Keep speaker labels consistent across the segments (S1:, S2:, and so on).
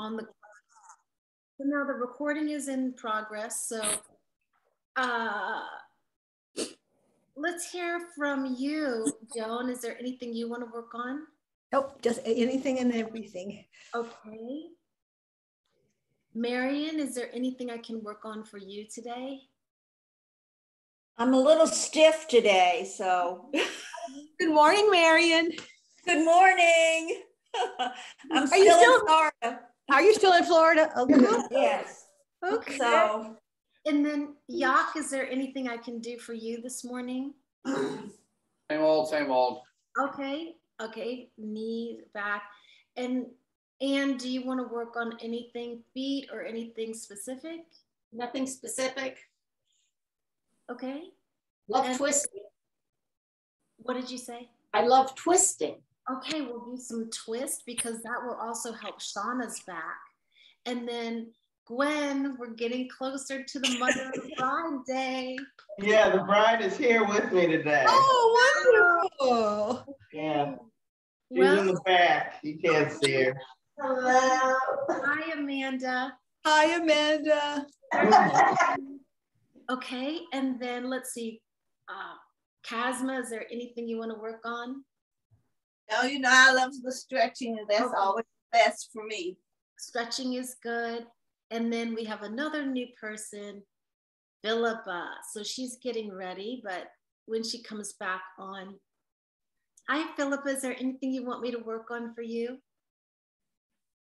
S1: on the, so now the recording is in progress. So let's hear from you, Joan. Is there anything you want to work on?
S2: Nope, just anything and everything.
S1: Okay. Marion, is there anything I can work on for you today?
S3: I'm a little stiff today, so.
S2: Good morning, Marion.
S3: Good morning. I'm
S2: Are you
S3: still in Florida.
S2: Are you still in Florida? Okay.
S3: Yes.
S2: Okay.
S3: So.
S1: And then Yak, is there anything I can do for you this morning?
S4: Same old, same old.
S1: Okay. Okay. Knee, back. And do you want to work on anything, feet or anything specific?
S5: Nothing specific.
S1: Okay.
S5: Love twisting.
S1: What did you say?
S5: I love twisting.
S1: Okay, we'll do some twist because that will also help Shauna's back. And then Gwen, we're getting closer to the Mother of the Bride Day.
S6: Yeah, the bride is here with me today.
S2: Oh, wonderful.
S6: Yeah. She's
S1: Well,
S6: in the back. You can't see her.
S1: Hello. Hi, Amanda.
S2: Hi, Amanda.
S1: Okay, and then let's see. Chasma, is there anything you want to work on?
S7: Oh, you know, I love the stretching, and that's always best for me.
S1: Stretching is good. And then we have another new person, Philippa. So she's getting ready, but when she comes back on. Hi, Philippa, is there anything you want me to work on for you?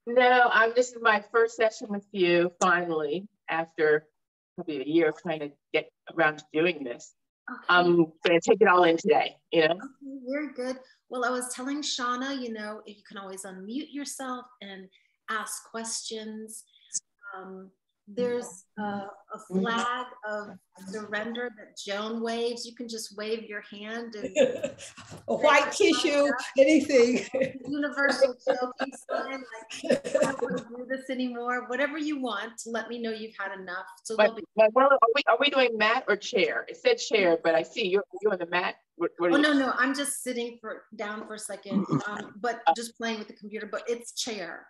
S8: No, this is my first session with you, finally, after probably a year of trying to get around to doing this. Okay. I'm going to take it all in today, you know?
S1: Okay, very good. Well, I was telling Shauna, you know, if you can always unmute yourself and ask questions. There's a flag of surrender that Joan waves. You can just wave your hand. And
S2: a white tissue, anything.
S1: Universal choking sign, like, I don't want to do this anymore. Whatever you want, let me know you've had enough. So
S8: are we doing mat or chair? It said chair, but I see you're on the mat.
S1: No, I'm just sitting down for a second, but just playing with the computer, but it's chair.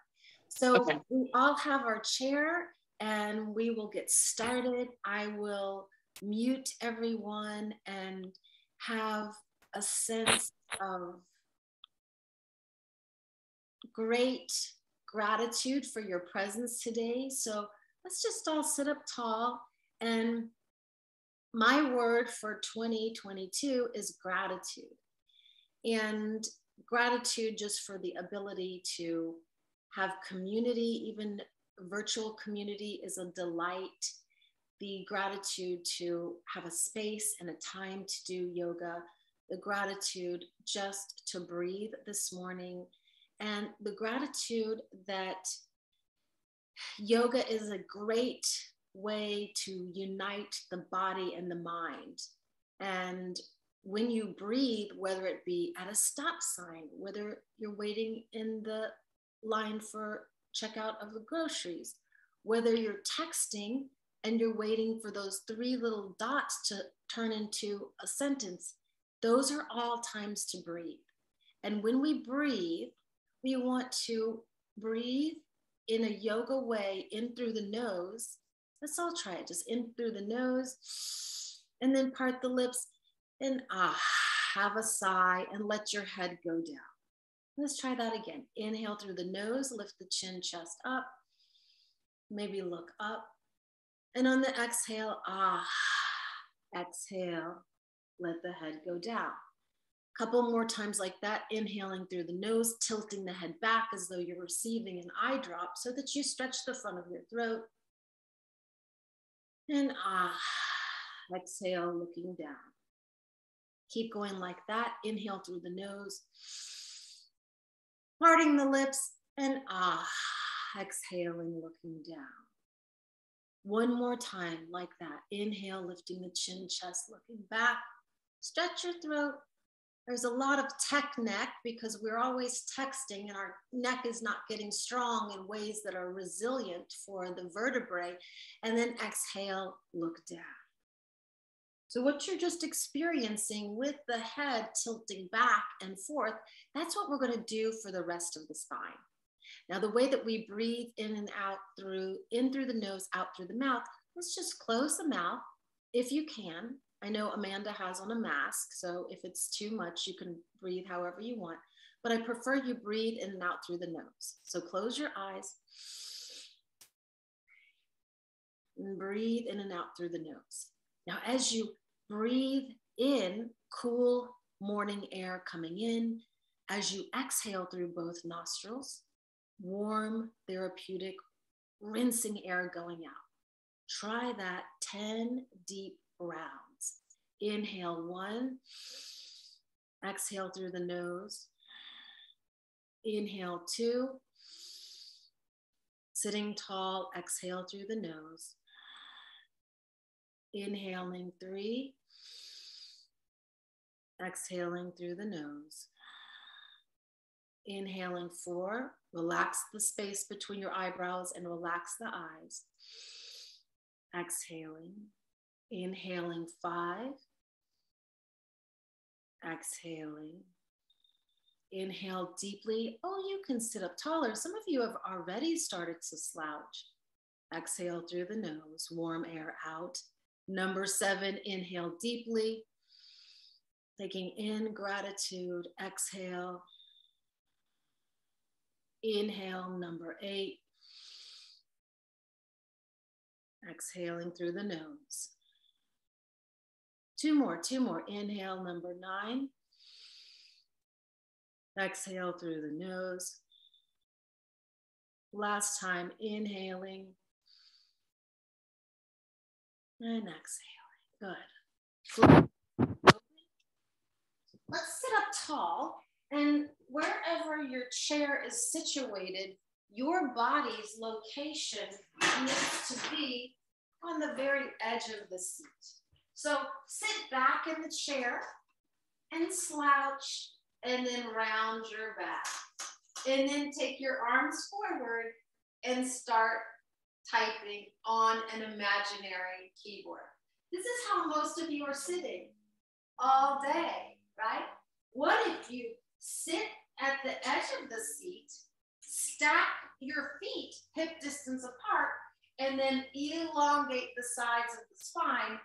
S1: So okay. We all have our chair and we will get started. I will mute everyone and have a sense of great gratitude for your presence today. So let's just all sit up tall. And my word for 2022 is gratitude. And gratitude just for the ability to have community, even virtual community is a delight. The gratitude to have a space and a time to do yoga, the gratitude just to breathe this morning, and the gratitude that yoga is a great way to unite the body and the mind. And when you breathe, whether it be at a stop sign, whether you're waiting in the line for checkout of the groceries, whether you're texting and you're waiting for those 3 little dots to turn into a sentence, those are all times to breathe. And when we breathe, we want to breathe in a yoga way, in through the nose. Let's all try it, just in through the nose, and then part the lips, and have a sigh, and let your head go down. Let's try that again. Inhale through the nose, lift the chin, chest up, maybe look up. And on the exhale, exhale, let the head go down. Couple more times like that, inhaling through the nose, tilting the head back as though you're receiving an eye drop so that you stretch the front of your throat. And exhale, looking down. Keep going like that. Inhale through the nose, parting the lips, and exhaling, looking down. One more time like that. Inhale, lifting the chin, chest, looking back. Stretch your throat. There's a lot of tech neck because we're always texting and our neck is not getting strong in ways that are resilient for the vertebrae. And then exhale, look down. So what you're just experiencing with the head tilting back and forth, that's what we're going to do for the rest of the spine. Now, the way that we breathe in and out in through the nose, out through the mouth, let's just close the mouth if you can. I know Amanda has on a mask, so if it's too much, you can breathe however you want, but I prefer you breathe in and out through the nose. So close your eyes and breathe in and out through the nose. Now, as you breathe in, cool morning air coming in, as you exhale through both nostrils, warm, therapeutic, rinsing air going out. Try that 10 deep rounds. Inhale 1, exhale through the nose. Inhale 2, sitting tall, exhale through the nose. Inhaling 3, exhaling through the nose. Inhaling 4, relax the space between your eyebrows and relax the eyes. Exhaling. Inhaling 5. Exhaling. Inhale deeply. Oh, you can sit up taller. Some of you have already started to slouch. Exhale through the nose, warm air out. Number 7, inhale deeply. Taking in gratitude, exhale. Inhale, number 8. Exhaling through the nose. 2 more. Inhale, number 9. Exhale through the nose. Last time, inhaling and exhaling. Good. Let's sit up tall, and wherever your chair is situated, your body's location needs to be on the very edge of the seat. So sit back in the chair and slouch, and then round your back. And then take your arms forward and start typing on an imaginary keyboard. This is how most of you are sitting all day, right? What if you sit at the edge of the seat, stack your feet hip distance apart, and then elongate the sides of the spine?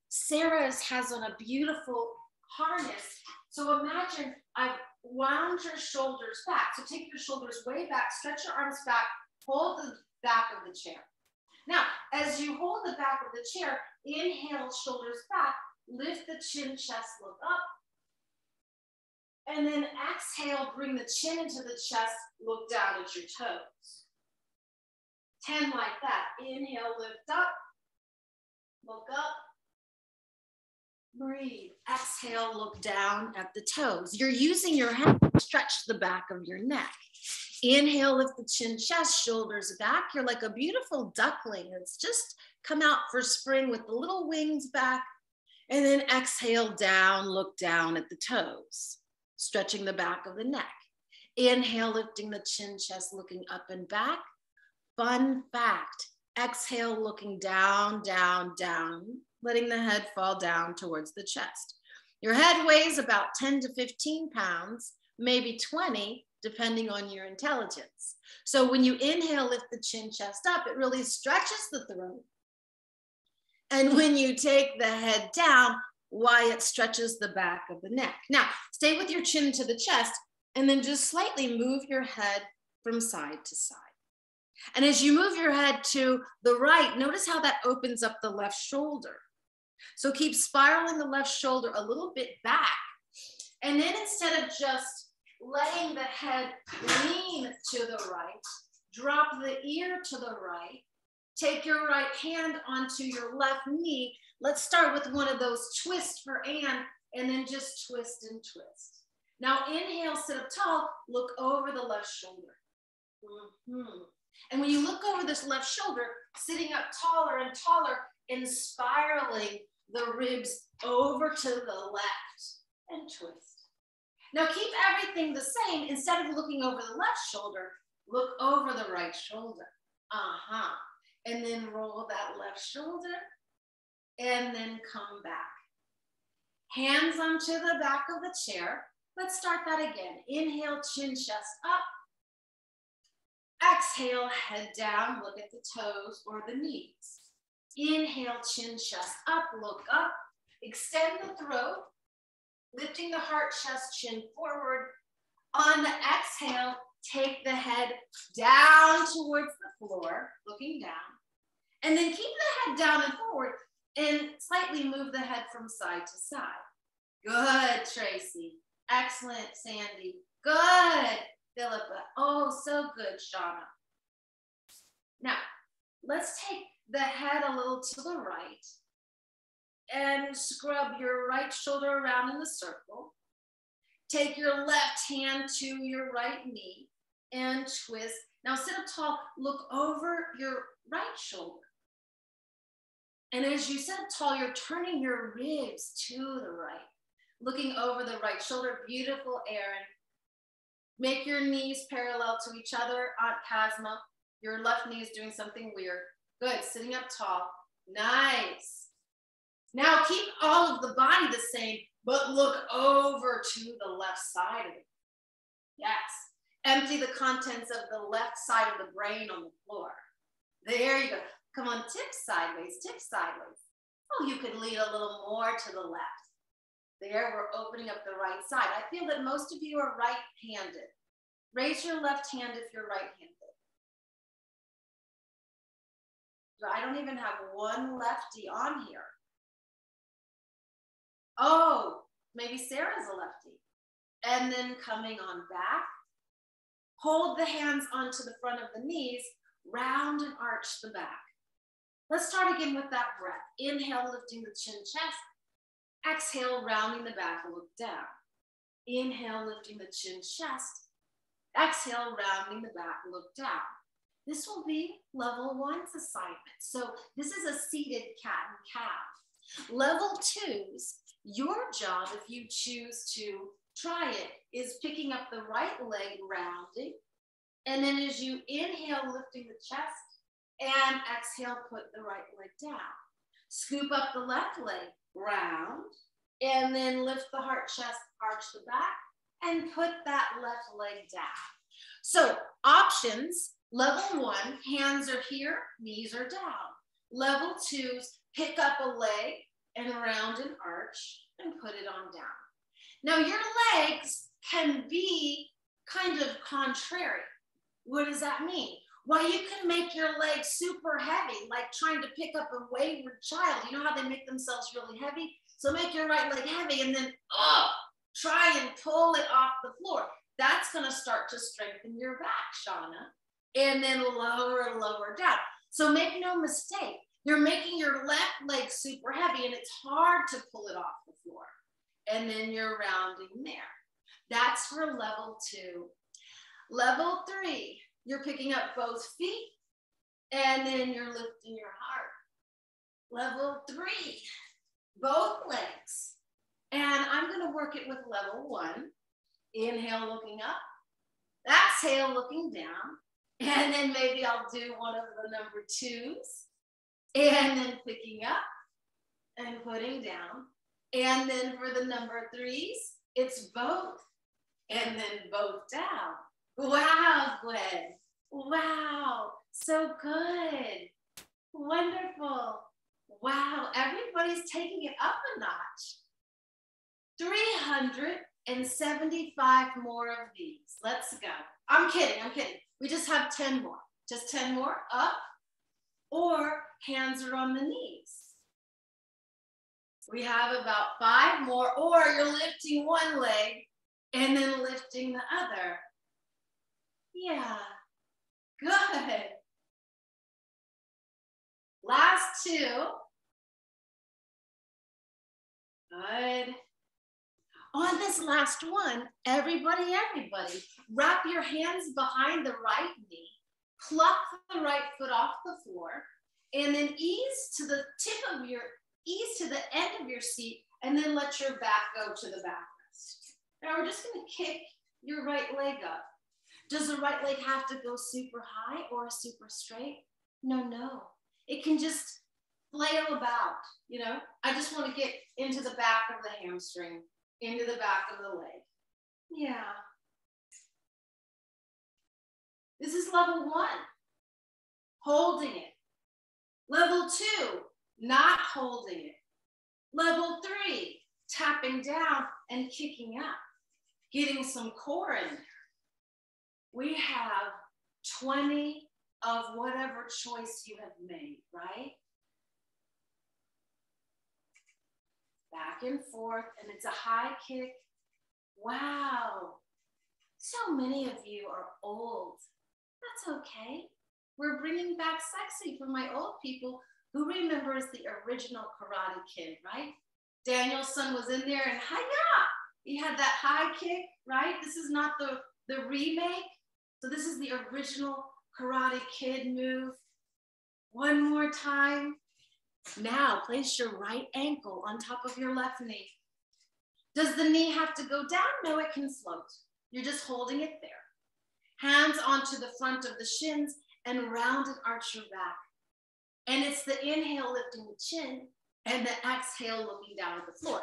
S1: Sarah has on a beautiful harness. So imagine I've wound your shoulders back. So take your shoulders way back, stretch your arms back, hold the back of the chair. Now, as you hold the back of the chair, inhale, shoulders back, lift the chin, chest, look up. And then exhale, bring the chin into the chest, look down at your toes. 10 like that. Inhale, lift up, look up. Breathe. Exhale, look down at the toes. You're using your hand to stretch the back of your neck. Inhale, lift the chin, chest, shoulders back. You're like a beautiful duckling that's just come out for spring with the little wings back. And then exhale down, look down at the toes, stretching the back of the neck. Inhale, lifting the chin, chest, looking up and back. Fun fact, exhale, looking down, down, down, letting the head fall down towards the chest. Your head weighs about 10 to 15 pounds, maybe 20, depending on your intelligence. So when you inhale, lift the chin, chest up, it really stretches the throat. And when you take the head down, why it stretches the back of the neck. Now, stay with your chin to the chest, and then just slightly move your head from side to side. And as you move your head to the right, notice how that opens up the left shoulder. So keep spiraling the left shoulder a little bit back. And then instead of just letting the head lean to the right, drop the ear to the right, take your right hand onto your left knee. Let's start with one of those twists for Anne, and then just twist and twist. Now inhale, sit up tall, look over the left shoulder. And when you look over this left shoulder, sitting up taller and taller and spiraling the ribs over to the left and twist. Now keep everything the same. Instead of looking over the left shoulder, look over the right shoulder. And then roll that left shoulder and then come back. Hands onto the back of the chair. Let's start that again. Inhale, chin, chest up. Exhale, head down, look at the toes or the knees. Inhale, chin, chest up, look up. Extend the throat, lifting the heart, chest, chin forward. On the exhale, take the head down towards the floor, looking down. And then keep the head down and forward and slightly move the head from side to side. Good, Tracy. Excellent, Sandy. Good, Philippa. Oh, so good, Shauna. Now, let's take the head a little to the right and scrub your right shoulder around in a circle. Take your left hand to your right knee and twist. Now sit up tall, look over your right shoulder. And as you sit up tall, you're turning your ribs to the right, looking over the right shoulder. Beautiful, Erin. Make your knees parallel to each other. Aunt Casma, your left knee is doing something weird. Good, sitting up tall. Nice. Now keep all of the body the same, but look over to the left side of it. Yes. Empty the contents of the left side of the brain on the floor. There you go. Come on, tip sideways, tip sideways. Oh, you could lean a little more to the left. There, we're opening up the right side. I feel that most of you are right-handed. Raise your left hand if you're right-handed. I don't even have one lefty on here. Oh, maybe Sarah's a lefty. And then coming on back, hold the hands onto the front of the knees, round and arch the back. Let's start again with that breath. Inhale, lifting the chin, chest. Exhale, rounding the back, look down. Inhale, lifting the chin, chest. Exhale, rounding the back, look down. This will be level 1's assignment. So this is a seated cat and calf. Level 2's, your job, if you choose to try it, is picking up the right leg, rounding. And then as you inhale, lifting the chest, and exhale, put the right leg down. Scoop up the left leg, round, and then lift the heart, chest, arch the back, and put that left leg down. So options, level 1, hands are here, knees are down. Level 2's, pick up a leg and round and arch and put it on down. Now your legs can be kind of contrary. What does that mean? Well, you can make your legs super heavy, like trying to pick up a wayward child. You know how they make themselves really heavy? So make your right leg heavy and then try and pull it off the floor. That's going to start to strengthen your back, Shauna. And then lower, lower down. So make no mistake, you're making your left leg super heavy and it's hard to pull it off the floor. And then you're rounding there. That's for level 2. Level 3, you're picking up both feet and then you're lifting your heart. Level 3, both legs. And I'm going to work it with level 1. Inhale, looking up. Exhale, looking down. And then maybe I'll do one of the number 2's. And then picking up and putting down. And then for the number 3's, it's both. And then both down. Wow, Gwen. Wow, so good. Wonderful. Wow, everybody's taking it up a notch. 375 more of these. Let's go. I'm kidding. We just have 10 more. Just 10 more, up, or hands are on the knees. We have about 5 more, or you're lifting one leg and then lifting the other. Yeah, good. Last 2. Good. On this last one, everybody, wrap your hands behind the right knee, pluck the right foot off the floor, and then ease to the end of your seat, and then let your back go to the backrest. Now we're just gonna kick your right leg up. Does the right leg have to go super high or super straight? No. It can just flail about, you know? I just want to get into the back of the hamstring, into the back of the leg. Yeah. This is level 1, holding it. Level 2, not holding it. Level 3, tapping down and kicking up, getting some core in there. We have 20 of whatever choice you have made, right? Back and forth, and it's a high kick. Wow. So many of you are old. That's okay. We're bringing back sexy for my old people. Who remembers the original Karate Kid, right? Danielson was in there and hi-ya! He had that high kick, right? This is not the remake. So this is the original Karate Kid move. One more time. Now place your right ankle on top of your left knee. Does the knee have to go down? No, it can float. You're just holding it there. Hands onto the front of the shins and round and arch your back. And it's the inhale lifting the chin and the exhale looking down at the floor.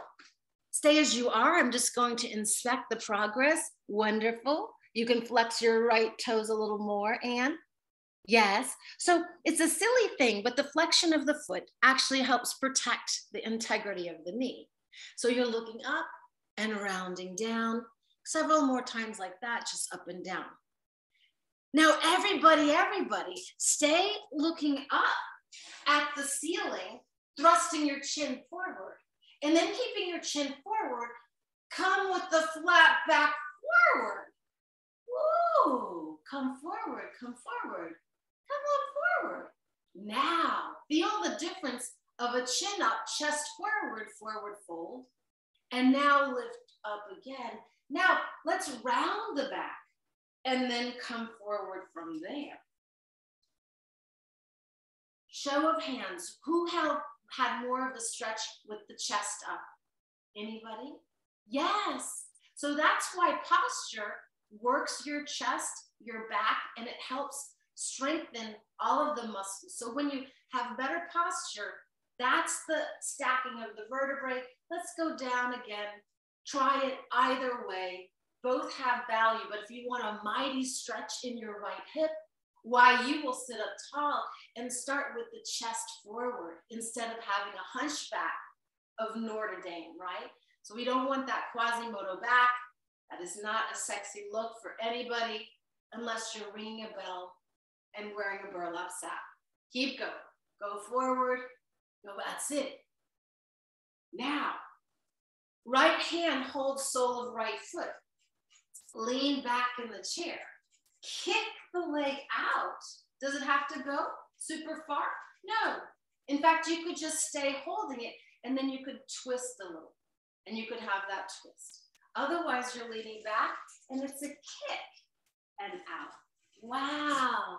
S1: Stay as you are. I'm just going to inspect the progress. Wonderful. You can flex your right toes a little more, Anne. Yes. So it's a silly thing, but the flexion of the foot actually helps protect the integrity of the knee. So you're looking up and rounding down. Several more times like that, just up and down. Now, everybody, stay looking up at the ceiling, thrusting your chin forward. And then keeping your chin forward, come with the flat back forward. Woo! Come forward, come forward. Come on forward. Now, feel the difference of a chin up, chest forward, forward fold. And now lift up again. Now, let's round the back and then come forward from there. Show of hands. Who had more of a stretch with the chest up? Anybody? Yes. So that's why posture works your chest, your back, and it helps strengthen all of the muscles. So when you have better posture, that's the stacking of the vertebrae. Let's go down again. Try it either way. Both have value, but if you want a mighty stretch in your right hip, why, you will sit up tall and start with the chest forward instead of having a hunchback of Notre Dame, right? So we don't want that Quasimodo back. That is not a sexy look for anybody unless you're ringing a bell and wearing a burlap sack. Keep going. Go forward. No, that's it. Now, right hand holds sole of right foot. Lean back in the chair. Kick the leg out. Does it have to go super far? No. In fact, you could just stay holding it and then you could twist a little and you could have that twist. Otherwise, you're leaning back and it's a kick and out. Wow.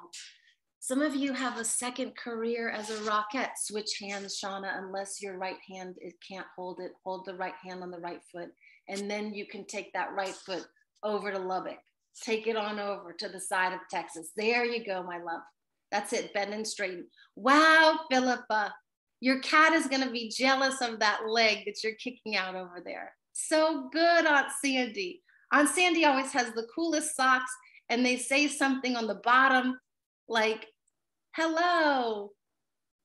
S1: Some of you have a second career as a rockette. Switch hands, Shauna, unless your right hand, it can't hold it. Hold the right hand on the right foot. And then you can take that right foot over to Lubbock. Take it on over to the side of Texas. There you go, my love. That's it, bend and straighten. Wow, Philippa, your cat is gonna be jealous of that leg that you're kicking out over there. So good, Aunt Sandy. Aunt Sandy always has the coolest socks and they say something on the bottom like, hello,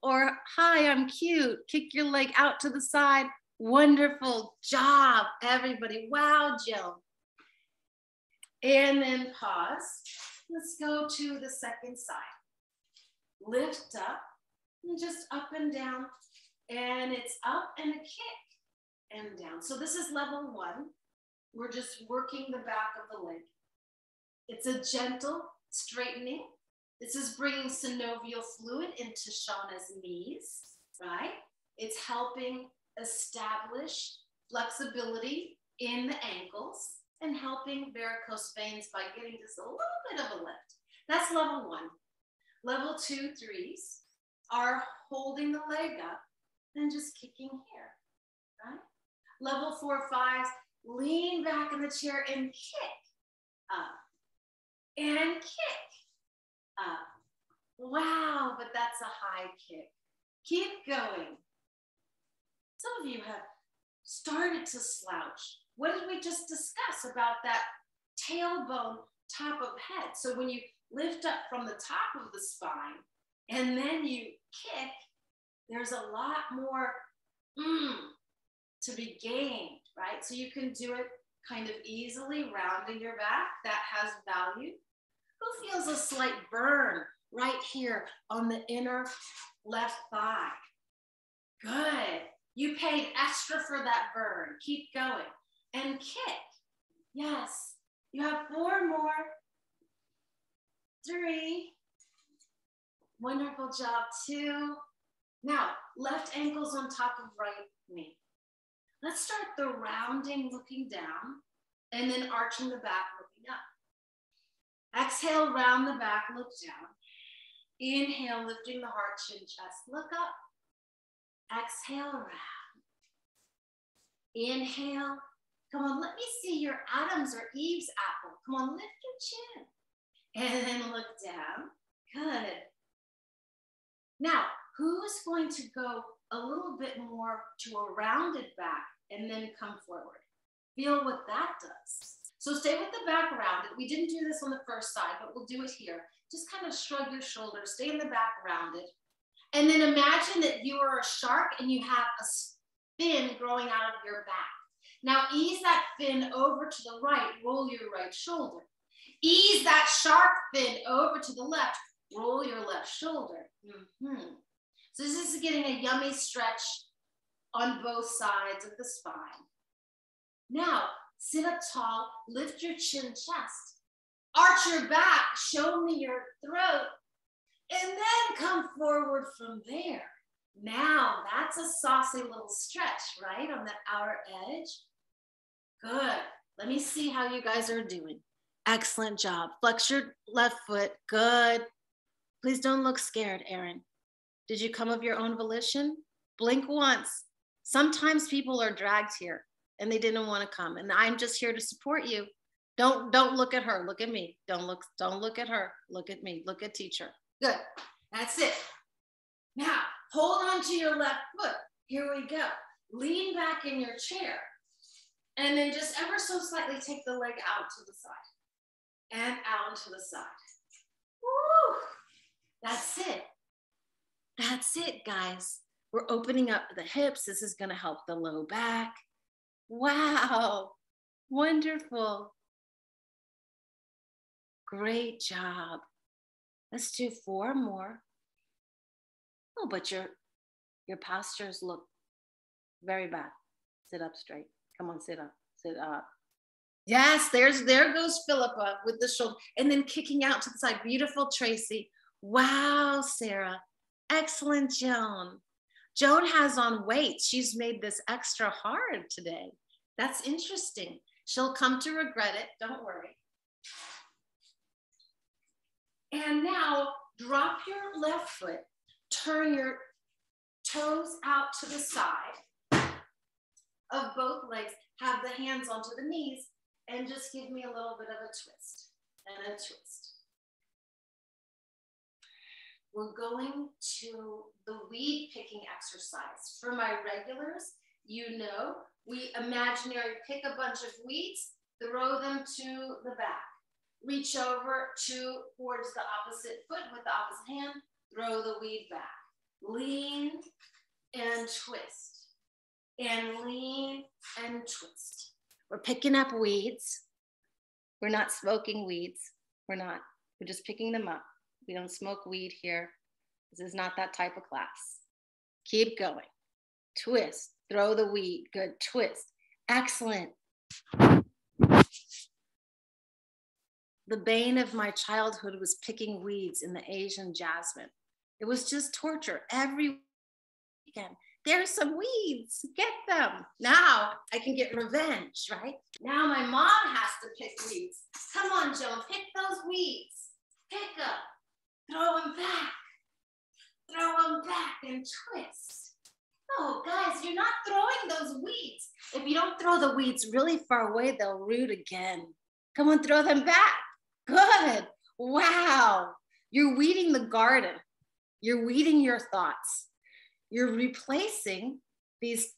S1: or hi, I'm cute. Kick your leg out to the side. Wonderful job, everybody. Wow, Jill. And then pause. Let's go to the second side. Lift up and just up and down. And it's up and a kick and down. So this is level 1. We're just working the back of the leg. It's a gentle straightening. This is bringing synovial fluid into Shauna's knees, right? It's helping establish flexibility in the ankles and helping varicose veins by getting just a little bit of a lift. That's level 1. Level 2, 3s are holding the leg up and just kicking here, right? Level 4, 5s, lean back in the chair and kick up and kick up. Wow, but that's a high kick. Keep going. Some of you have started to slouch. What did we just discuss about that tailbone top of head? So when you lift up from the top of the spine, and then you kick, there's a lot more to be gained, right? So you can do it kind of easily, rounding your back. That has value. Who feels a slight burn right here on the inner left thigh? Good. You paid extra for that burn. Keep going. And kick. Yes. You have 4 more. 3. Wonderful job. 2. Now, left ankle's on top of right knee. Let's start the rounding, looking down, and then arching the back, looking up. Exhale, round the back, look down. Inhale, lifting the heart, chin, chest, look up. Exhale, round. Inhale. Come on, let me see your Adam's or Eve's apple. Come on, lift your chin. And then look down. Good. Now, who's going to go a little bit more to a rounded back and then come forward? Feel what that does. So stay with the back rounded. We didn't do this on the first side, but we'll do it here. Just kind of shrug your shoulders, stay in the back rounded. And then imagine that you are a shark and you have a fin growing out of your back. Now ease that fin over to the right, roll your right shoulder. Ease that shark fin over to the left, roll your left shoulder. So this is getting a yummy stretch on both sides of the spine. Now, sit up tall, lift your chin, chest. Arch your back, show me your throat, and then come forward from there. Now, that's a saucy little stretch, right, on the outer edge. Good. Let me see how you guys are doing. Excellent job. Flex your left foot. Good. Please don't look scared, Erin. Did you come of your own volition? Blink once. Sometimes people are dragged here and they didn't want to come, and I'm just here to support you. Don't look at her. Look at me. Don't look at her. Look at me. Look at teacher. Good. That's it. Now, hold on to your left foot. Here we go. Lean back in your chair. And then just ever so slightly take the leg out to the side and out to the side. Woo! That's it. That's it, guys. We're opening up the hips. This is going to help the low back. Wow. Wonderful. Great job. Let's do 4 more. Oh, but your postures look very bad. Sit up straight. Come on, sit up, sit up. Yes, there goes Philippa with the shoulder, and then kicking out to the side. Beautiful, Tracy. Wow, Sarah. Excellent, Joan. Joan has on weight. She's made this extra hard today. That's interesting. She'll come to regret it. Don't worry. And now drop your left foot. Turn your toes out to the side of both legs. Have the hands onto the knees and just give me a little bit of a twist and a twist. We're going to the weed picking exercise. For my regulars, you know, we imaginary pick a bunch of weeds, throw them to the back. Reach over towards the opposite foot with the opposite hand, throw the weed back. Lean and twist. And lean and twist. We're picking up weeds. We're not smoking weeds. We're not. We're just picking them up. We don't smoke weed here. This is not that type of class. Keep going. Twist. Throw the weed. Good. Twist. Excellent. The bane of my childhood was picking weeds in the Asian jasmine. It was just torture every weekend. There's some weeds, get them. Now I can get revenge, right? Now my mom has to pick weeds. Come on, Joan, pick those weeds. Pick up, throw them back and twist. Oh, guys, you're not throwing those weeds. If you don't throw the weeds really far away, they'll root again. Come on, throw them back. Good. Wow. You're weeding the garden. You're weeding your thoughts. You're replacing these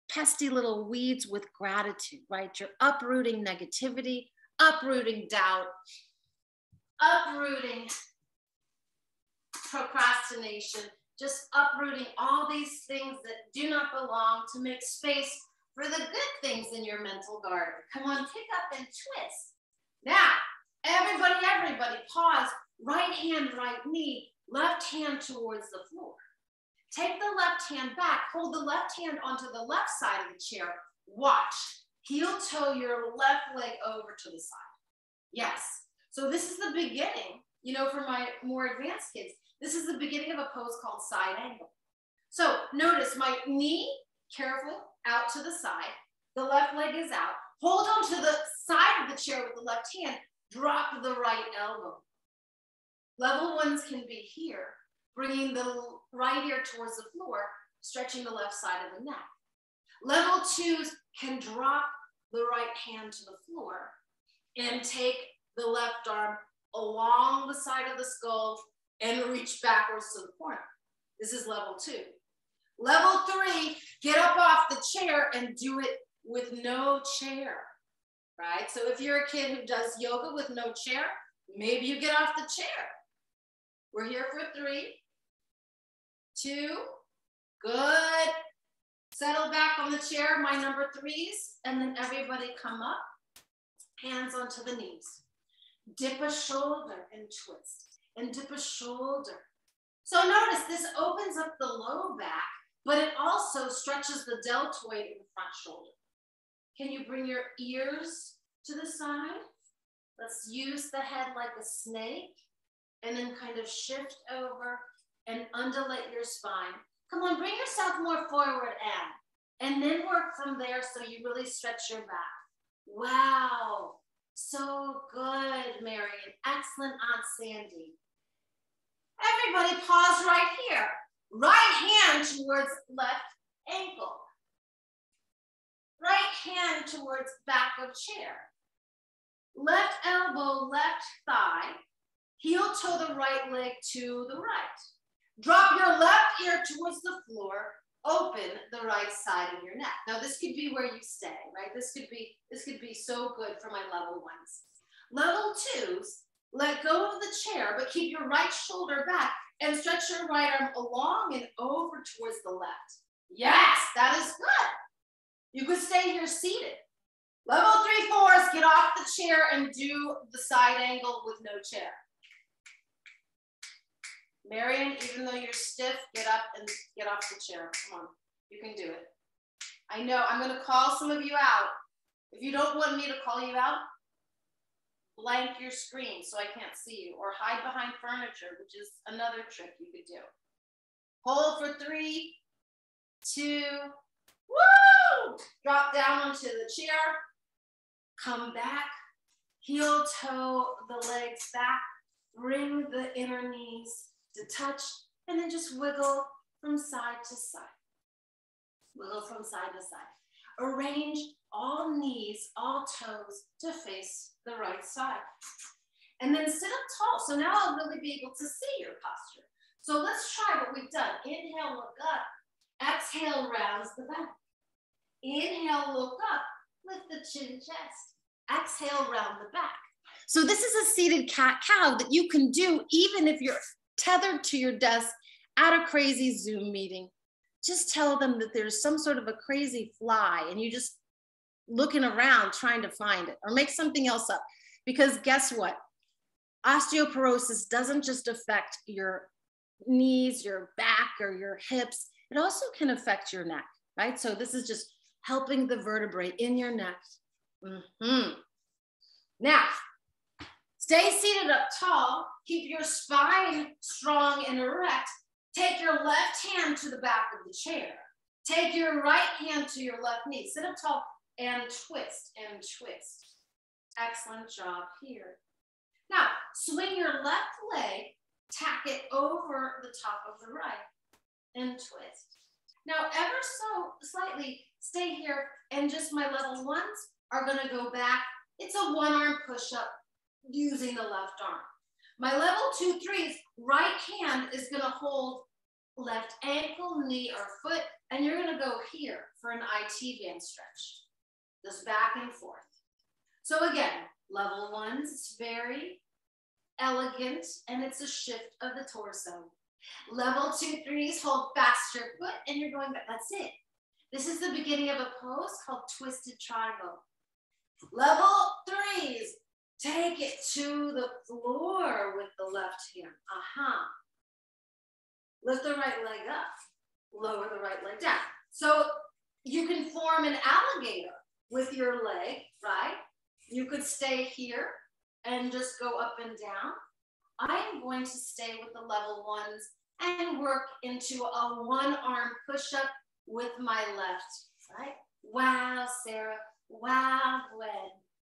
S1: pesky little weeds with gratitude, right? You're uprooting negativity, uprooting doubt. uprooting procrastination, just uprooting all these things that do not belong to make space for the good things in your mental garden. Come on, pick up and twist. Now, everybody, pause. Right hand, right knee, left hand towards the floor. Take the left hand back, hold the left hand onto the left side of the chair. Watch, heel toe your left leg over to the side. Yes, so this is the beginning, you know, for my more advanced kids, this is the beginning of a pose called side angle. So notice my knee, careful, out to the side. The left leg is out. Hold on to the side of the chair with the left hand. Drop the right elbow. Level ones can be here, bringing the right ear towards the floor, stretching the left side of the neck. Level twos can drop the right hand to the floor and take the left arm along the side of the skull and reach backwards to the corner. This is level two. Level three, get up off the chair and do it with no chair, right? So if you're a kid who does yoga with no chair, maybe you get off the chair. We're here for 3, 2, good. Settle back on the chair, my number 3s, and then everybody come up, hands onto the knees. Dip a shoulder and twist, and dip a shoulder. So notice this opens up the low back, but it also stretches the deltoid in the front shoulder. Can you bring your ears to the side? Let's use the head like a snake, and then kind of shift over and undulate your spine. Come on, bring yourself more forward and then work from there so you really stretch your back. Wow, so good, Marion. Excellent, Aunt Sandy. Everybody pause right here. Right hand towards left ankle. Right hand towards back of chair. Left elbow, left thigh. Heel toe the right leg to the right. Drop your left ear towards the floor. Open the right side of your neck. Now this could be where you stay, right? This could be so good for my level ones. Level twos, let go of the chair, but keep your right shoulder back and stretch your right arm along and over towards the left. Yes, that is good. You could stay here seated. Level 3, 4s, get off the chair and do the side angle with no chair. Marion, even though you're stiff, get up and get off the chair. Come on, you can do it. I know, I'm gonna call some of you out. If you don't want me to call you out, blank your screen so I can't see you, or hide behind furniture, which is another trick you could do. Hold for 3, 2, woo! Drop down onto the chair, come back, heel toe the legs back, bring the inner knees to touch, and then just wiggle from side to side. Wiggle from side to side. Arrange all knees, all toes to face the right side. And then sit up tall. So now I'll really be able to see your posture. So let's try what we've done. Inhale, look up. Exhale, rounds the back. Inhale, look up. Lift the chin, chest. Exhale, round the back. So this is a seated cat-cow that you can do even if you're tethered to your desk at a crazy Zoom meeting. Just tell them that there's some sort of a crazy fly and you just looking around trying to find it, or make something else up. Because guess what? Osteoporosis doesn't just affect your knees, your back, or your hips. It also can affect your neck, right? So this is just helping the vertebrae in your neck. Now, stay seated up tall. Keep your spine strong and erect. Take your left hand to the back of the chair. Take your right hand to your left knee. Sit up tall and twist and twist. Excellent job here. Now, swing your left leg, tack it over the top of the right, and twist. Now, ever so slightly, stay here, and just my level ones are gonna go back. It's a one-arm push-up using the left arm. My level 2, 3s, right hand is gonna hold left ankle, knee, or foot, and you're gonna go here for an IT band stretch. Just back and forth. So again, level ones, it's very elegant, and it's a shift of the torso. Level 2, 3s, hold fast your foot, and you're going back. That's it. This is the beginning of a pose called twisted triangle. Level 3s, take it to the floor with the left hand. Lift the right leg up, lower the right leg down. So you can form an alligator with your leg, right? You could stay here and just go up and down. I am going to stay with the level 1s and work into a one-arm push-up with my left, right? Wow, Sarah. Wow, Gwen.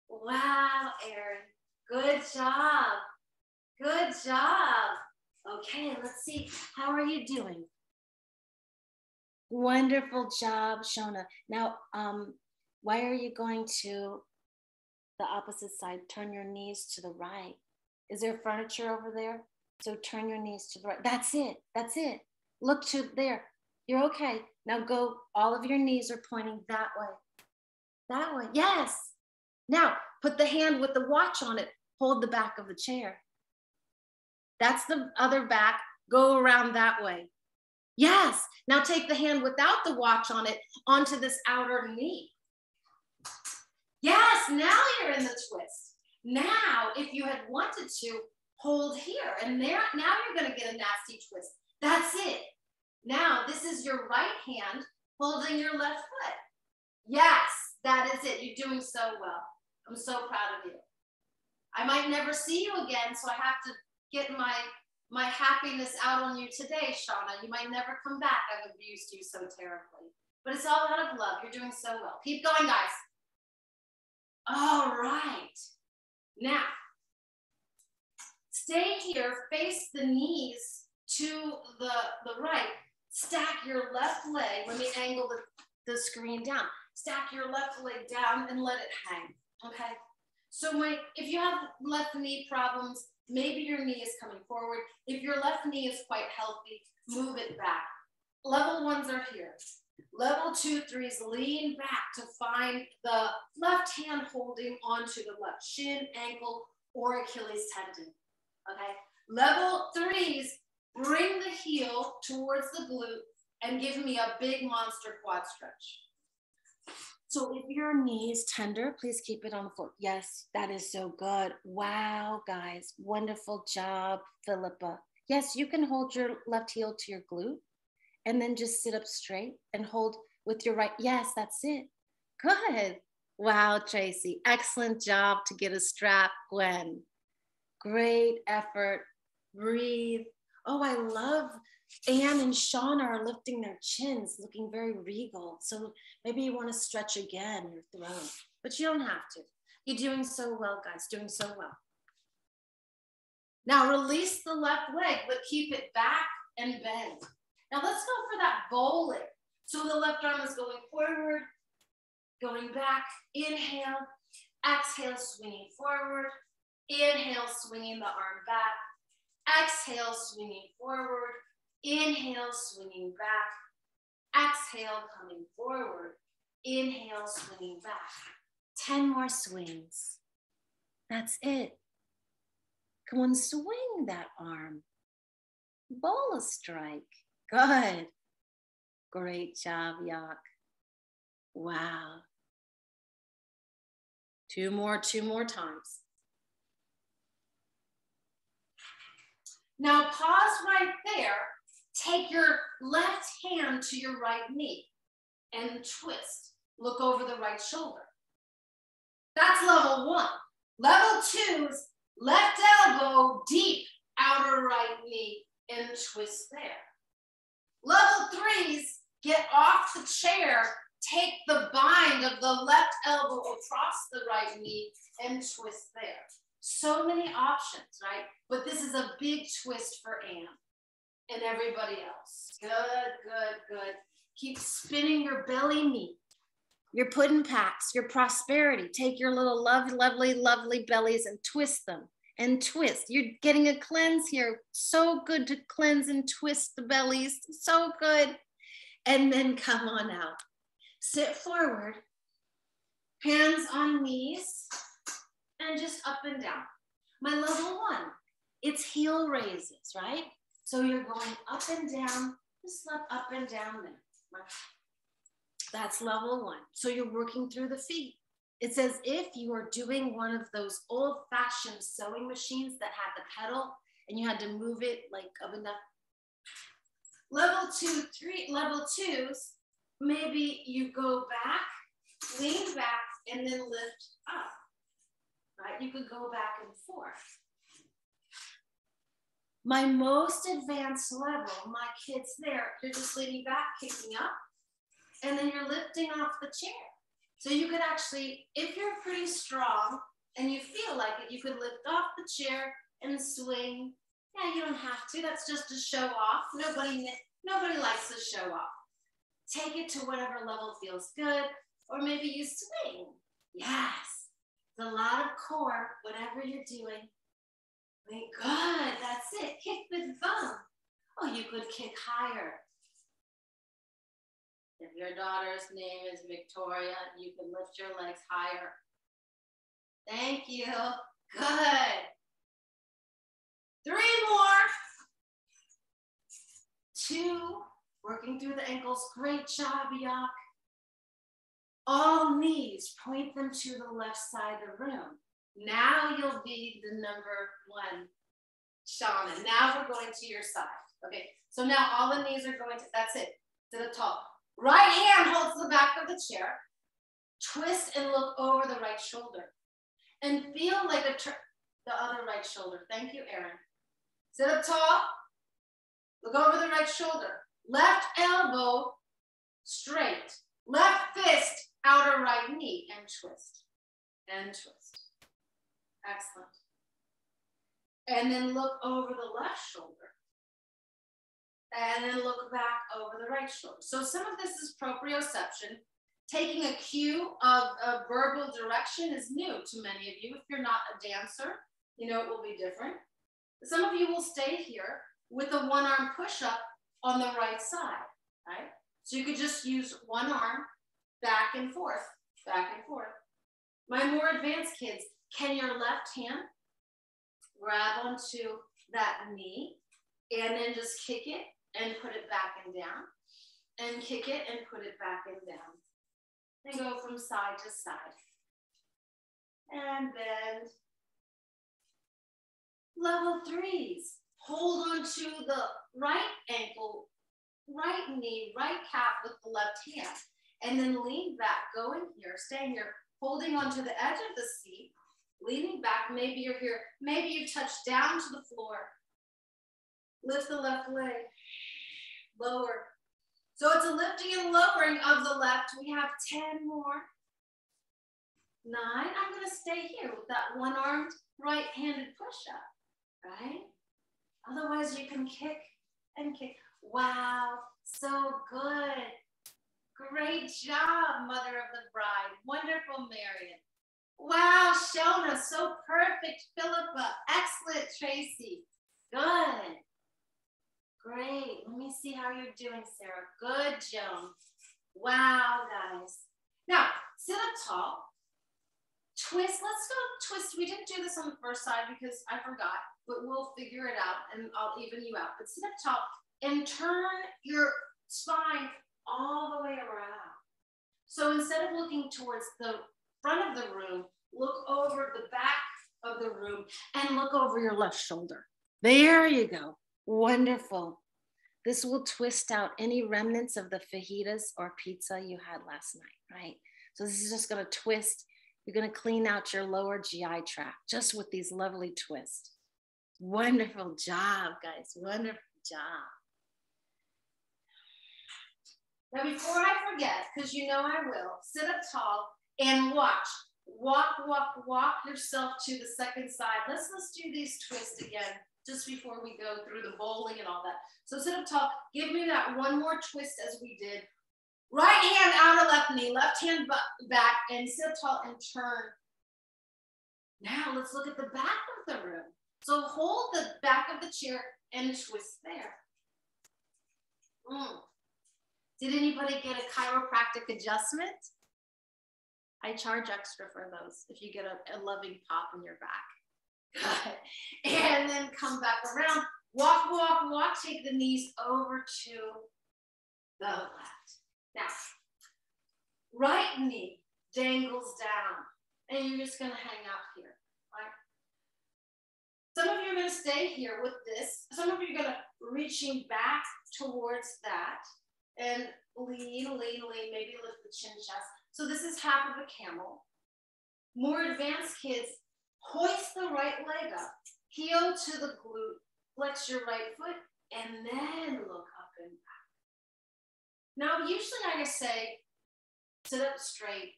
S1: Wow, Erin. Good job. Good job. Okay, let's see. How are you doing? Wonderful job, Shona. Now, why are you going to the opposite side? Turn your knees to the right. Is there furniture over there? So turn your knees to the right. That's it. That's it. Look to there. You're okay. Now go, all of your knees are pointing that way. That way. Yes. Now put the hand with the watch on it. Hold the back of the chair. That's the other back. Go around that way. Yes. Now take the hand without the watch on it onto this outer knee. Yes. Now you're in the twist. Now, if you had wanted to, hold here. And there, now you're going to get a nasty twist. That's it. Now, this is your right hand holding your left foot. Yes, that is it. You're doing so well. I'm so proud of you. I might never see you again, so I have to get my happiness out on you today, Shauna. You might never come back. I've abused you so terribly. But it's all out of love. You're doing so well. Keep going, guys. All right. Now, stay here, face the knees to the right. Stack your left leg. Let me angle the screen down. Stack your left leg down and let it hang, okay? So if you have left knee problems, maybe your knee is coming forward. If your left knee is quite healthy, move it back. Level 1s are here. Level 2, 3s, lean back to find the left hand holding onto the left shin, ankle, or Achilles tendon, okay? Level 3s, bring the heel towards the glute and give me a big monster quad stretch. So if your knee is tender, please keep it on the floor. Yes, that is so good. Wow, guys, wonderful job, Philippa. Yes, you can hold your left heel to your glute and then just sit up straight and hold with your right. Yes, that's it. Good. Wow, Tracy, excellent job to get a strap, Gwen. Great effort. Breathe. Oh, I love Anne and Shauna are lifting their chins, looking very regal. So maybe you want to stretch again your throat, but you don't have to. You're doing so well, guys, doing so well. Now release the left leg, but keep it back and bend. Now let's go for that bowling. So the left arm is going forward, going back. Inhale, exhale, swinging forward. Inhale, swinging the arm back. Exhale, swinging forward. Inhale, swinging back. Exhale, coming forward. Inhale, swinging back. 10 more swings. That's it. Come on, swing that arm. Bowl a strike. Good. Great job, Yak. Wow. Two more times. Now pause right there. Take your left hand to your right knee and twist. Look over the right shoulder. That's level 1. Level 2's left elbow deep, outer right knee, and twist there. Level 3's get off the chair, take the bind of the left elbow across the right knee and twist there. So many options, right? But this is a big twist for Anne and everybody else. Good, good, good. Keep spinning your belly knee, your pudding packs, your prosperity. Take your little lovely, lovely bellies and twist them and twist. You're getting a cleanse here. So good to cleanse and twist the bellies. So good. And then come on out. Sit forward, hands on knees, and just up and down. My level 1, It's heel raises, right? So you're going up and down, just up and down there. That's level 1. So you're working through the feet. It's as if you are doing one of those old-fashioned sewing machines that had the pedal and you had to move it like up and down. Level 2s, maybe you go back, lean back, and then lift up, right? You could go back and forth. My most advanced level, my kids there, you're just leaning back, kicking up, and then you're lifting off the chair. So you could actually, if you're pretty strong and you feel like it, you could lift off the chair and swing. Yeah, you don't have to, that's just to show off. Nobody likes to show off. Take it to whatever level feels good, or maybe you swing. Yes, it's a lot of core, whatever you're doing. Good, that's it, kick the thumb. Oh, you could kick higher. If your daughter's name is Victoria, you can lift your legs higher. Thank you, good. 3 more. 2, working through the ankles, great job, Yak. All knees, point them to the left side of the room. Now you'll be the number 1 shaman. Now we're going to your side. Okay, so now all the knees are going to, that's it, to the top. Right hand holds the back of the chair. Twist and look over the right shoulder. And feel like the other right shoulder. Thank you, Erin. Sit up tall. Look over the right shoulder. Left elbow straight. Left fist, outer right knee, and twist. And twist. Excellent. And then look over the left shoulder. And then look back over the right shoulder. So some of this is proprioception. Taking a cue of a verbal direction is new to many of you. If you're not a dancer, you know it will be different. Some of you will stay here with a 1-arm push-up on the right side, right? So you could just use 1 arm back and forth, back and forth. My more advanced kids, can your left hand grab onto that knee and then just kick it and put it back and down, and kick it and put it back and down. And go from side to side. And bend. Level 3s, hold onto the right ankle, right knee, right calf with the left hand, and then lean back, go in here, stay here, holding onto the edge of the seat, leaning back, maybe you're here, maybe you touch down to the floor, lift the left leg, lower. So it's a lifting and lowering of the left. We have 10 more. 9, I'm gonna stay here with that 1-armed right-handed push-up, right? Otherwise you can kick and kick. Wow, so good. Great job, Mother of the Bride. Wonderful, Marion. Wow, Shona, so perfect. Philippa, excellent, Tracy. Good. Great, let me see how you're doing, Sarah. Good, Joan. Wow, guys. Now, sit up tall. Twist, let's go twist. We didn't do this on the first side because I forgot, but we'll figure it out and I'll even you out. But sit up tall and turn your spine all the way around. So instead of looking towards the front of the room, look over the back of the room and look over your left shoulder. There you go. Wonderful. This will twist out any remnants of the fajitas or pizza you had last night, right? So this is just gonna twist. You're gonna clean out your lower GI tract just with these lovely twists. Wonderful job, guys, wonderful job. Now before I forget, because you know I will, sit up tall and watch. Walk yourself to the second side. Let's do these twists again just before we go through the bowling and all that. So sit up tall, give me that 1 more twist as we did. Right hand outer left knee, left hand back, and sit up tall and turn. Now let's look at the back of the room. So hold the back of the chair and twist there. Did anybody get a chiropractic adjustment? I charge extra for those if you get a loving pop in your back. Good. And then come back around. Walk, walk, walk. Take the knees over to the left. Now, right knee dangles down. And you're just going to hang out here, right? Some of you are going to stay here with this. Some of you are going to reaching back towards that and lean, lean, lean, maybe lift the chin chest. So this is half of a camel. More advanced kids, hoist the right leg up, heel to the glute, flex your right foot, and then look up and back. Now, usually I just say, sit up straight,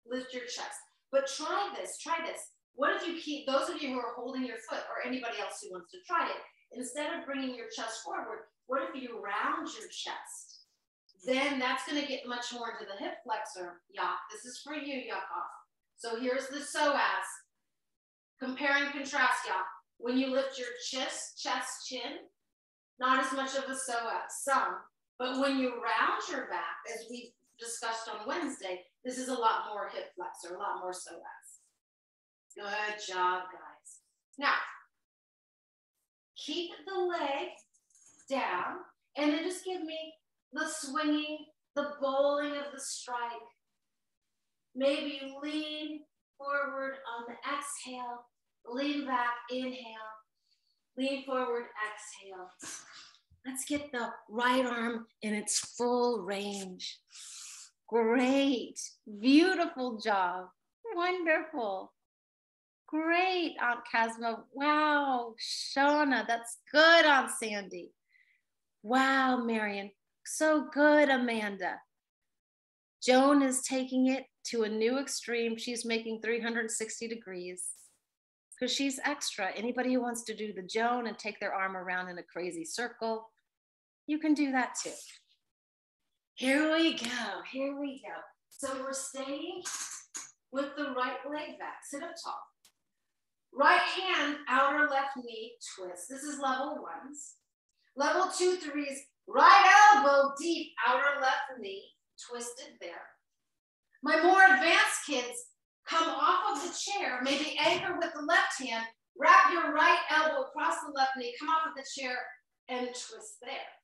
S1: lift your chest. But try this. What if you keep, those of you who are holding your foot or anybody else who wants to try it, instead of bringing your chest forward, what if you round your chest? Then that's going to get much more into the hip flexor, yak. This is for you, Yakov. So here's the psoas. Compare and contrast, yak. When you lift your chest, chin, not as much of a psoas, some. But when you round your back, as we discussed on Wednesday, this is a lot more hip flexor, a lot more psoas. Good job, guys. Now, keep the leg down, and then just give me the swinging, the bowling of the strike. Maybe you lean forward on the exhale, lean back, inhale, lean forward, exhale. Let's get the right arm in its full range. Great, beautiful job, wonderful. Great, Aunt Casma. Wow, Shauna, that's good, Aunt Sandy. Wow, Marion, so good, Amanda. Joan is taking it to a new extreme. She's making 360 degrees because she's extra. Anybody who wants to do the Joan and take their arm around in a crazy circle, you can do that too. Here we go. So we're staying with the right leg back. Sit up tall. Right hand, outer left knee, twist. This is level ones. Level 2, 3s, right elbow deep, outer left knee, twisted there. My more advanced kids, come off of the chair, maybe anchor with the left hand, wrap your right elbow across the left knee, come off of the chair, and twist there.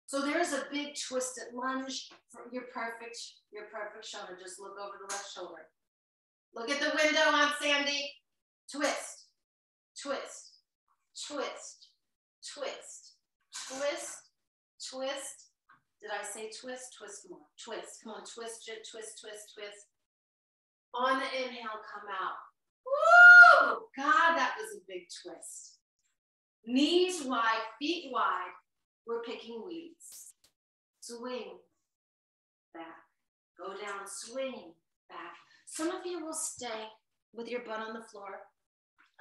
S1: So there's a big twisted lunge. You're perfect, Shauna. Just look over the left shoulder. Look at the window, Aunt Sandy. Twist, twist, twist, twist, twist, twist. Did I say twist? Twist more. Twist. Come on, twist, twist, twist, twist. On the inhale, come out. Woo! God, that was a big twist. Knees wide, feet wide. We're picking weeds. Swing back. Go down, swing back. Some of you will stay with your butt on the floor.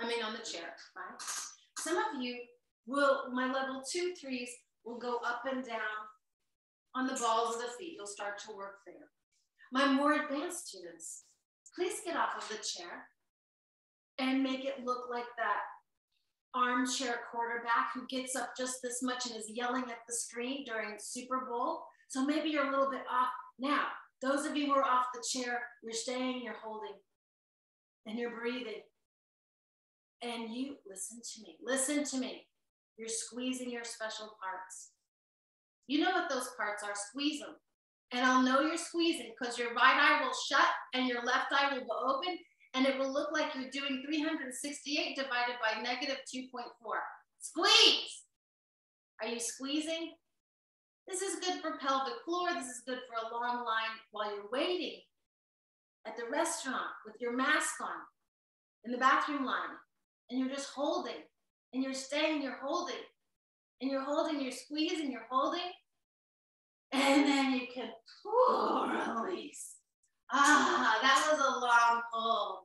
S1: On the chair, right? Some of you will, my level 2, 3s will go up and down on the balls of the feet. You'll start to work there. My more advanced students, please get off of the chair and make it look like that armchair quarterback who gets up just this much and is yelling at the screen during Super Bowl. So maybe you're a little bit off. Now, those of you who are off the chair, you're staying, you're holding, and you're breathing. And you, listen to me. You're squeezing your special parts. You know what those parts are, squeeze them. And I'll know you're squeezing because your right eye will shut and your left eye will go open, and it will look like you're doing 368 divided by negative 2.4. Squeeze! Are you squeezing? This is good for pelvic floor. This is good for a long line while you're waiting at the restaurant with your mask on, in the bathroom line, and you're just holding, and you're staying, you're holding, and you're holding, you're squeezing, you're holding, and then you can release. That was a long hold.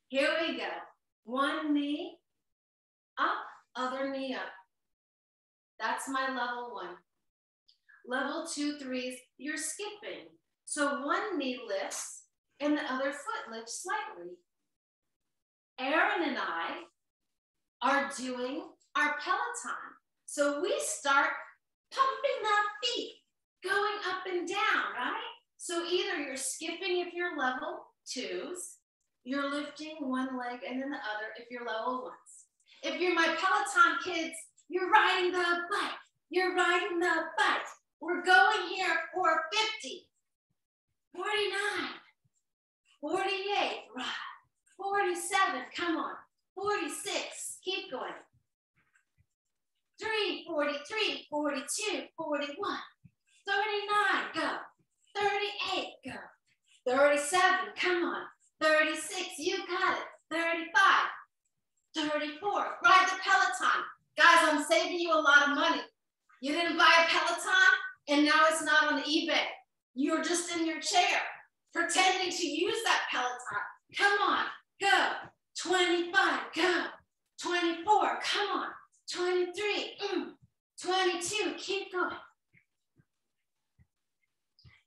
S1: Here we go. One knee up, other knee up. That's my level 1. Level 2, 3s, you're skipping. So one knee lifts and the other foot lifts slightly. Aaron and I are doing our Peloton. So we start pumping the feet, going up and down, right? So either you're skipping if you're level 2s, You're lifting one leg and then the other if you're level ones. If you're my Peloton kids, you're riding the bike. You're riding the bike. We're going here for 50, 49, 48, right. 47, come on. 46, keep going. 3, 43, 42, 41, 39, go. 38, go. 37, come on. 36, you got it. 35, 34, ride the Peloton. Guys, I'm saving you a lot of money. You didn't buy a Peloton and now it's not on eBay. You're just in your chair pretending to use that Peloton. Come on, go. 25, go. 24, come on. 23, 22, keep going.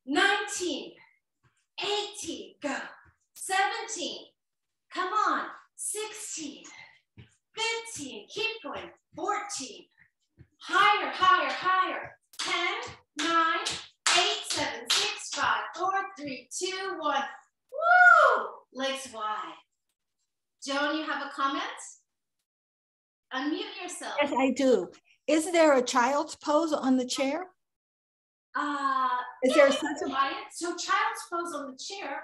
S1: 19, 18, go. 17, come on. 16, 15, keep going. 14, higher, higher, higher. 10, 9, 8, 7, 6, 5, 4, 3, 2, 1. Woo! Legs wide. Joan, you have a comment? Unmute yourself.
S2: Yes, I do. Is there a child's pose on the chair? Is there a sense of...
S1: So child's pose on the chair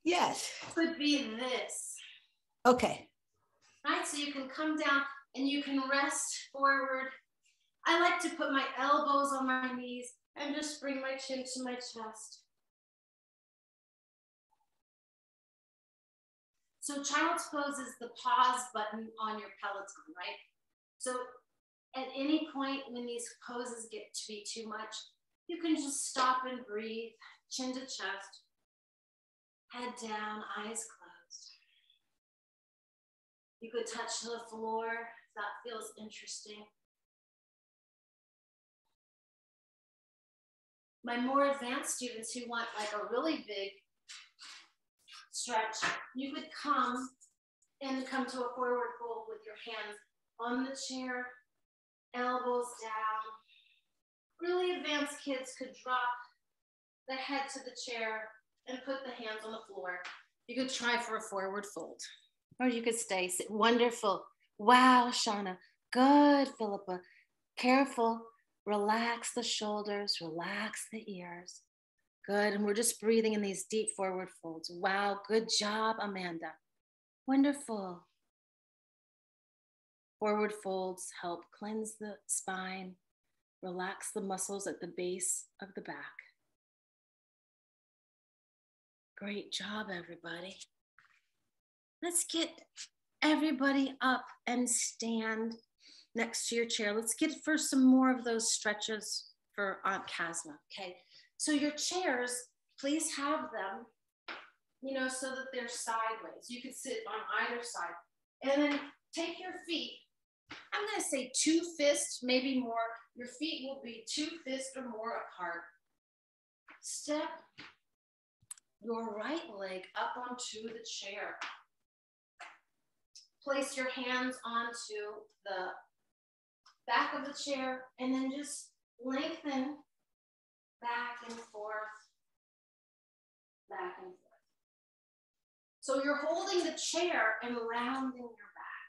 S2: Yes.
S1: could be this.
S2: Okay.
S1: Right, so you can come down and you can rest forward. I like to put my elbows on my knees and just bring my chin to my chest. So child's pose is the pause button on your Peloton, right? So at any point when these poses get to be too much, you can just stop and breathe, chin to chest, head down, eyes closed. You could touch the floor if that feels interesting. My more advanced students who want like a really big stretch, you could come to a forward fold with your hands on the chair, elbows down. Really advanced kids could drop the head to the chair and put the hands on the floor. You could try for a forward fold, or you could stay. Wonderful. Wow, Shauna. Good, Philippa. Careful. Relax the shoulders, relax the ears. Good, and we're just breathing in these deep forward folds. Wow, good job, Amanda. Wonderful. Forward folds help cleanse the spine, relax the muscles at the base of the back. Great job, everybody. Let's get everybody up and stand next to your chair. Let's get first some more of those stretches for Aunt Casma, okay? So your chairs, please have them, so that they're sideways. You could sit on either side. And then take your feet. I'm gonna say 2 fists, maybe more. Your feet will be 2 fists or more apart. Step your right leg up onto the chair. Place your hands onto the back of the chair and then just lengthen back and forth, back and forth. So you're holding the chair and rounding your back.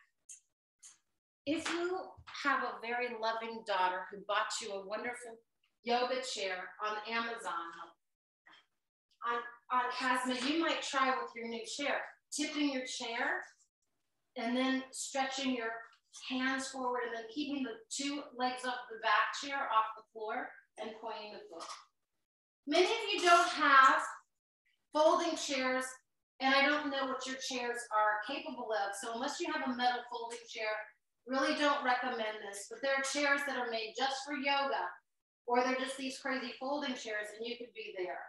S1: If you have a very loving daughter who bought you a wonderful yoga chair on Amazon, on Casma, you might try with your new chair, tipping your chair and then stretching your hands forward and then keeping the 2 legs off the back chair off the floor and pointing the foot. Many of you don't have folding chairs, and I don't know what your chairs are capable of. So unless you have a metal folding chair, really don't recommend this. But there are chairs that are made just for yoga, or they're just these crazy folding chairs, and you could be there.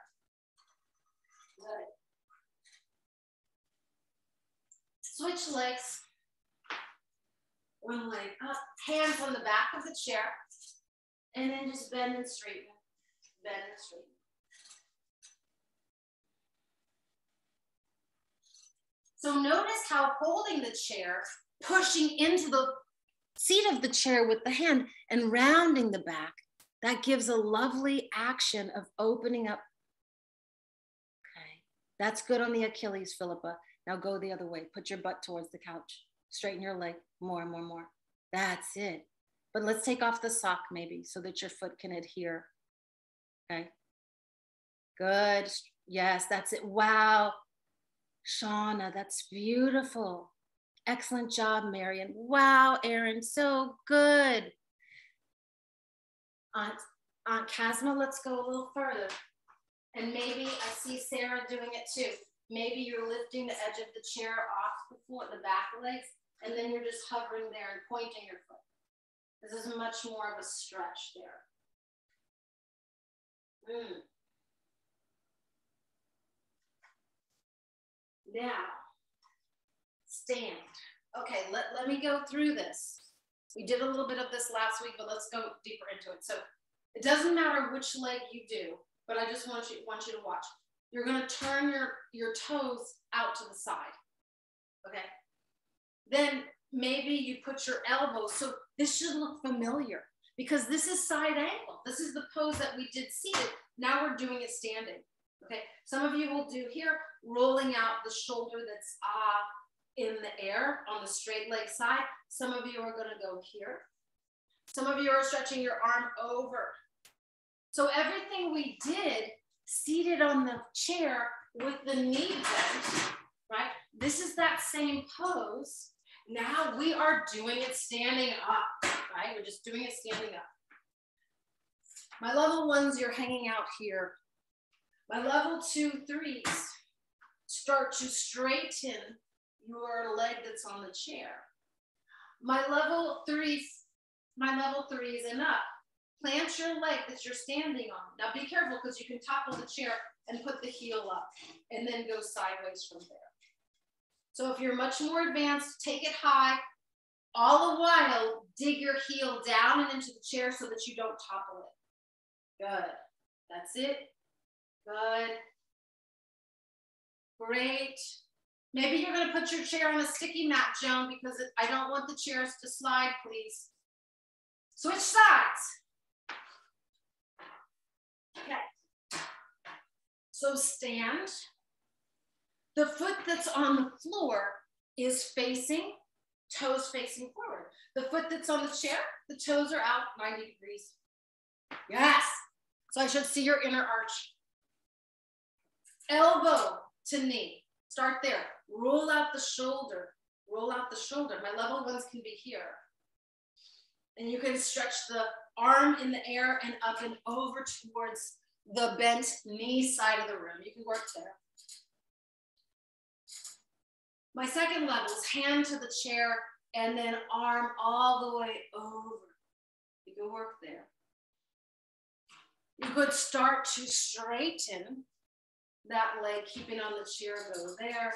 S1: Good. Switch legs. One leg up, hands on the back of the chair, and then just bend and straighten, bend and straighten. So notice how holding the chair, pushing into the seat of the chair with the hand and rounding the back, that gives a lovely action of opening up. Okay, that's good on the Achilles, Philippa. Now go the other way. Put your butt towards the couch. Straighten your leg more and more and more. That's it. But let's take off the sock maybe so that your foot can adhere. Okay. Good. Yes, that's it. Wow. Shauna, that's beautiful. Excellent job, Marion. Wow, Erin, so good. Aunt Casma, let's go a little further. And maybe I see Sarah doing it too. Maybe you're lifting the edge of the chair off the foot, the back legs, and then you're just hovering there and pointing your foot. This is much more of a stretch there. Now, stand. Okay, let me go through this. We did a little bit of this last week, but let's go deeper into it. So it doesn't matter which leg you do, but I just want you to watch. You're gonna turn your toes out to the side, okay? Then maybe you put your elbows, so this should look familiar because this is side angle. This is the pose that we did seated. Now we're doing it standing, okay? Some of you will do here, rolling out the shoulder that's in the air on the straight leg side. Some of you are gonna go here. Some of you are stretching your arm over. So everything we did seated on the chair with the knee bent, right? This is that same pose. Now we are doing it standing up, right? We're just doing it standing up. My level ones, you're hanging out here. My level 2, 3s, start to straighten your leg that's on the chair. My level 3s and up. Plant your leg that you're standing on. Now be careful because you can topple the chair and put the heel up and then go sideways from there. So if you're much more advanced, take it high. All the while, dig your heel down and into the chair so that you don't topple it. Good. That's it. Good. Great. Maybe you're going to put your chair on a sticky mat, Joan, because I don't want the chairs to slide, please. Switch sides. Okay. So stand. The foot that's on the floor is facing, toes facing forward. The foot that's on the chair, the toes are out 90 degrees. Yes. So I should see your inner arch. Elbow to knee. Start there. Roll out the shoulder. Roll out the shoulder. My level ones can be here. And you can stretch the arm in the air and up and over towards the bent knee side of the room. You can work there. My second level is hand to the chair and then arm all the way over. You can work there. You could start to straighten that leg, keeping on the chair, go there.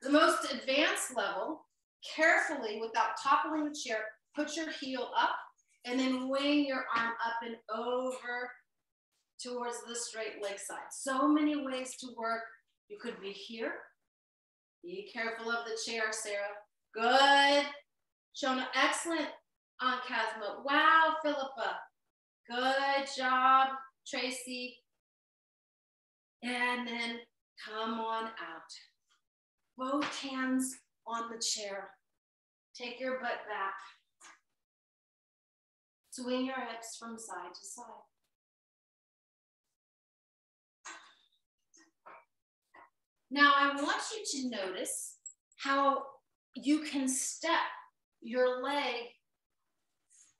S1: The most advanced level, carefully, without toppling the chair, put your heel up and then wing your arm up and over towards the straight leg side. So many ways to work. You could be here. Be careful of the chair, Sarah. Good. Shona, excellent. Aunt Casma. Wow, Philippa. Good job, Tracy. And then come on out. Both hands on the chair. Take your butt back. Swing your hips from side to side. Now I want you to notice how you can step your leg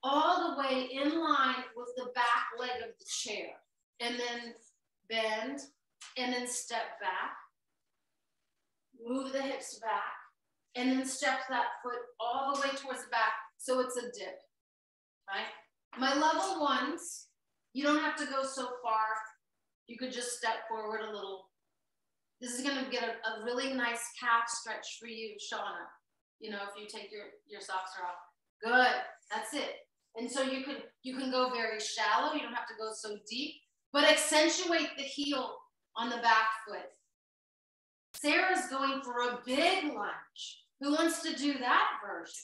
S1: all the way in line with the back leg of the chair, and then bend, and then step back, move the hips back, and then step that foot all the way towards the back so it's a dip, right? My level ones, you don't have to go so far. You could just step forward a little. This is gonna get a really nice calf stretch for you, Shauna. You know, if you take your socks off. Good, that's it. And so you can go very shallow. You don't have to go so deep, but accentuate the heel on the back foot. Sarah's going for a big lunge. Who wants to do that version?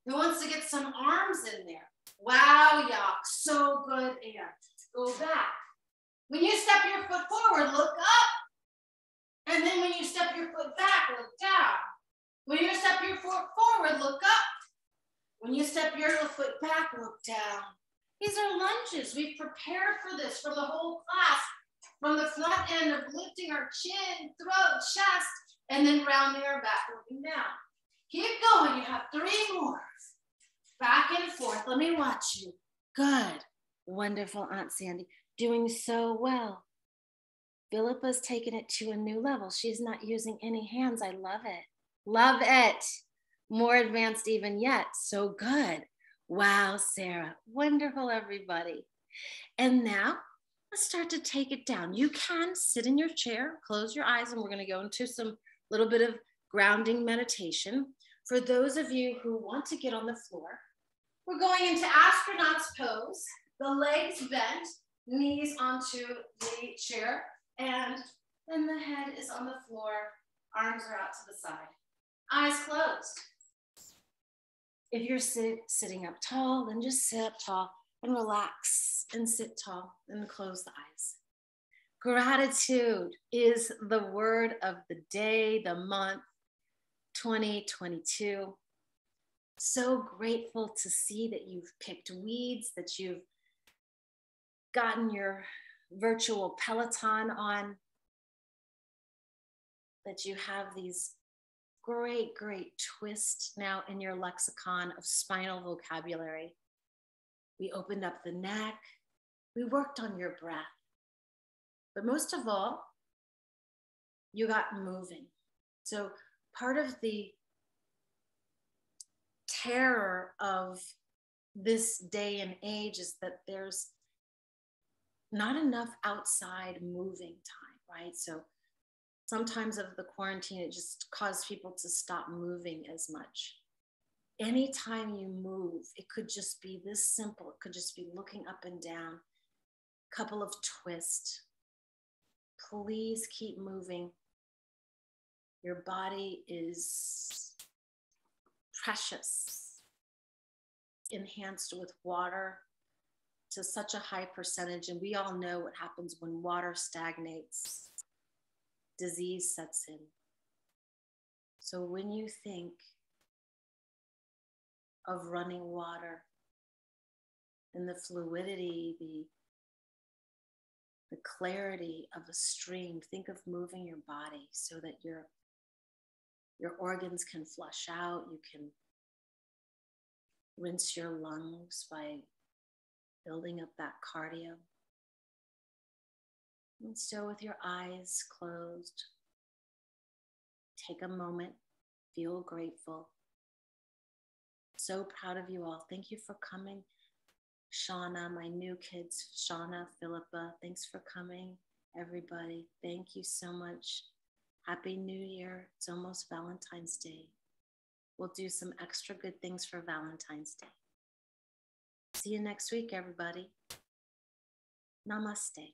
S1: Who wants to get some arms in there? Wow, Yak, so good, Ann. Go back. When you step your foot forward, look up. And then when you step your foot back, look down. When you step your foot forward, look up. When you step your foot back, look down. These are lunges. We've prepared for this from the whole class, from the front end of lifting our chin, throat, chest, and then rounding our back, looking down. Keep going. You have 3 more. Back and forth. Let me watch you. Good. Wonderful, Aunt Sandy. Doing so well. Philippa's taken it to a new level. She's not using any hands. I love it. Love it. More advanced even yet. So good. Wow, Sarah. Wonderful, everybody. And now let's start to take it down. You can sit in your chair, close your eyes, and we're going to go into some little bit of grounding meditation. For those of you who want to get on the floor, we're going into astronaut's pose, the legs bent, knees onto the chair, and then the head is on the floor, arms are out to the side, eyes closed. If you're sitting up tall, then just sit up tall and relax and sit tall and close the eyes. Gratitude is the word of the day, the month, 2022. So grateful to see that you've picked weeds, that you've gotten your virtual Peloton on, that you have these great twists now in your lexicon of spinal vocabulary. We opened up the neck. We worked on your breath. But most of all, you got moving. So part of the terror of this day and age is that there's not enough outside moving time, right? So sometimes of the quarantine, it just caused people to stop moving as much. Anytime you move, it could just be this simple. It could just be looking up and down, a couple of twists. Please keep moving. Your body is precious, enhanced with water to such a high percentage. And we all know what happens when water stagnates. Disease sets in. So when you think of running water and the fluidity, the clarity of a stream, think of moving your body so that your organs can flush out. You can rinse your lungs by building up that cardio. And so with your eyes closed, take a moment, feel grateful. So proud of you all. Thank you for coming. Shauna, my new kids, Shauna, Philippa, thanks for coming, everybody. Thank you so much. Happy New Year. It's almost Valentine's Day. We'll do some extra good things for Valentine's Day. See you next week, everybody. Namaste.